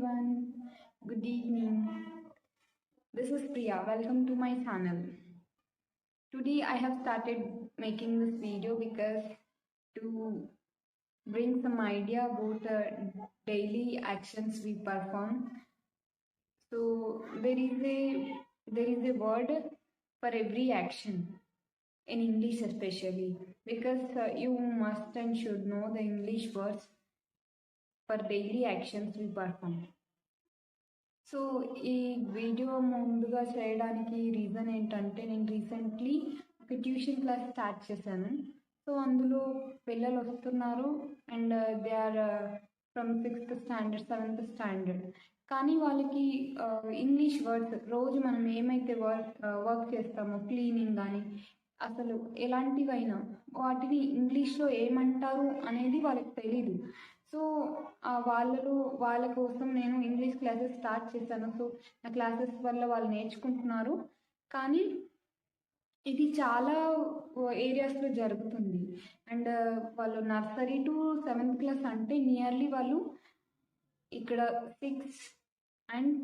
everyone. Good evening. This is Priya. Welcome to my channel. Today I have started making this video because to bring some idea about daily actions we perform. So there is a word for every action in English especially because you must and should know the English words for daily actions we perform. So ఈ video ముందుగా చేయడానికి reason ఏంటంటే నేను recently ఒక tuition class start చేశాను. So అందులో పిల్లలు వస్తున్నారు and they are from 6th standard 7th standard. కానీ వాళ్ళకి ఇంగ్లీష్ వర్డ్స్ రోజు మనం ఏమైతే వర్క్ చేస్తామో క్లీనింగ్ కానీ అసలు ఎలాంటివైనా వాటిని ఇంగ్లీష్లో ఏమంటారు అనేది వాళ్ళకి తెలీదు. సో వాళ్ళ కోసం నేను ఇంగ్లీష్ క్లాసెస్ స్టార్ట్ చేశాను. సో నా క్లాసెస్ వల్ల వాళ్ళు నేర్చుకుంటున్నారు. కానీ ఇది చాలా ఏరియాస్లో జరుగుతుంది. అండ్ వాళ్ళు నర్సరీ టు 7th క్లాస్ అంటే నియర్లీ వాళ్ళు ఇక్కడ 6 and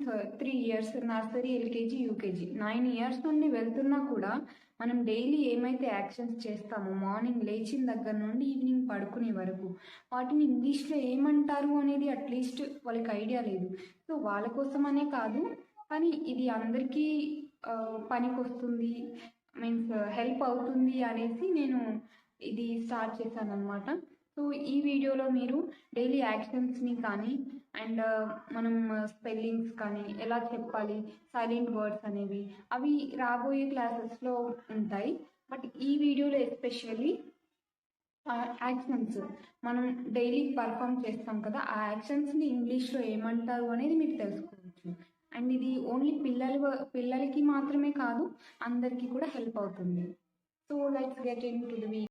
3 years nursery, LKG, UKG 9 years నుండి వెళ్తున్నా కూడా మనం డైలీ ఏమైతే యాక్షన్స్ చేస్తామో మార్నింగ్ లేచిన దగ్గర నుండి ఈవినింగ్ పడుకునే వరకు వాటిని ఇంగ్లీష్లో ఏమంటారు అనేది అట్లీస్ట్ వాళ్ళకి ఐడియా లేదు. సో వాళ్ళ కోసమనే కాదు, కానీ ఇది అందరికీ పనికి వస్తుంది, మీన్స్ హెల్ప్ అవుతుంది అనేసి నేను ఇది స్టార్ట్ చేశాను అనమాట. సో ఈ వీడియోలో మీరు డైలీ యాక్షన్స్ని కానీ అండ్ మనం స్పెల్లింగ్స్ కానీ ఎలా చెప్పాలి, సైలెంట్ వర్డ్స్ అనేవి అవి రాబోయే క్లాసెస్లో ఉంటాయి. బట్ ఈ వీడియోలో ఎస్పెషల్లీ యాక్షన్స్ మనం డైలీ పర్ఫామ్ చేస్తాం కదా, ఆ యాక్షన్స్ని ఇంగ్లీష్లో ఏమంటారు అనేది మీరు తెలుసుకోవచ్చు. అండ్ ఇది ఓన్లీ పిల్లలకి మాత్రమే కాదు, అందరికీ కూడా హెల్ప్ అవుతుంది. So let's get into the video.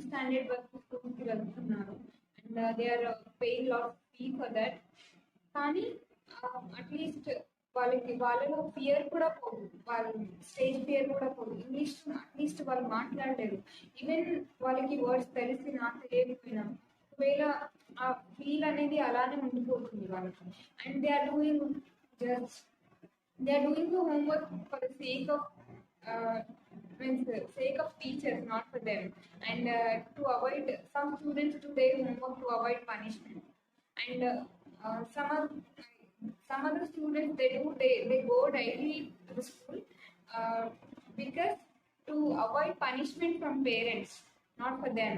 Standard వరకు స్కూల్కి వెళ్తున్నారు and they are paying lot fee for that. కానీ అట్లీస్ట్ వాళ్ళలో ఫియర్ కూడా పోదు, వాళ్ళ స్టేజ్ ఫియర్ కూడా పోదు. ఇంగ్లీష్ అట్లీస్ట్ వాళ్ళు మాట్లాడలేరు. ఈవెన్ వాళ్ళకి వర్డ్స్ తెలిసినా తెలియకపోయినా ఒకవేళ ఆ ఫీల్ అనేది అలానే ఉండిపోతుంది వాళ్ళకి. And they are doing the homework for the sake of teachers, not for them. And to avoid, some students do their homework to avoid punishment. And some other students they go daily to the school because to avoid punishment from parents, not for them.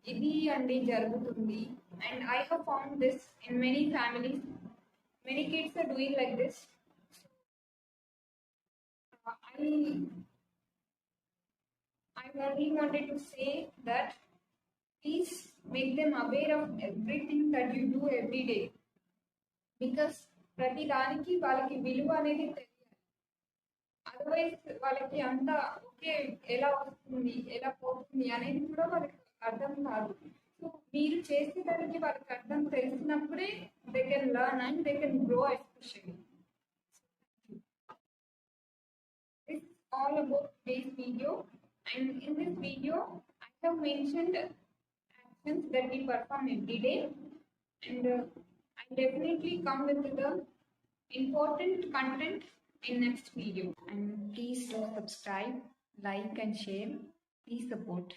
ఇది అండి జరుగుతుంది. And I have found this in many families. Many kids are doing like this. I only wanted to say that please make them aware of everything that you do every day, because ప్రతి దానికి వాళ్ళకి విలువ అనేది తెలియాలి. Otherwise వాళ్ళకి అంత okay ఎలా వస్తుంది ఎలా పోతుంది అనేది కూడా వాళ్ళకి అర్థం కాదు. సో మీరు చేసేదానికి వాళ్ళకి అర్థం తెలిసినప్పుడే they can learn and they can grow especially. It's all about today's video, and in this video I have mentioned actions that we perform every day, and I'll definitely come with the important content in next video. And please subscribe, like and share. Please support.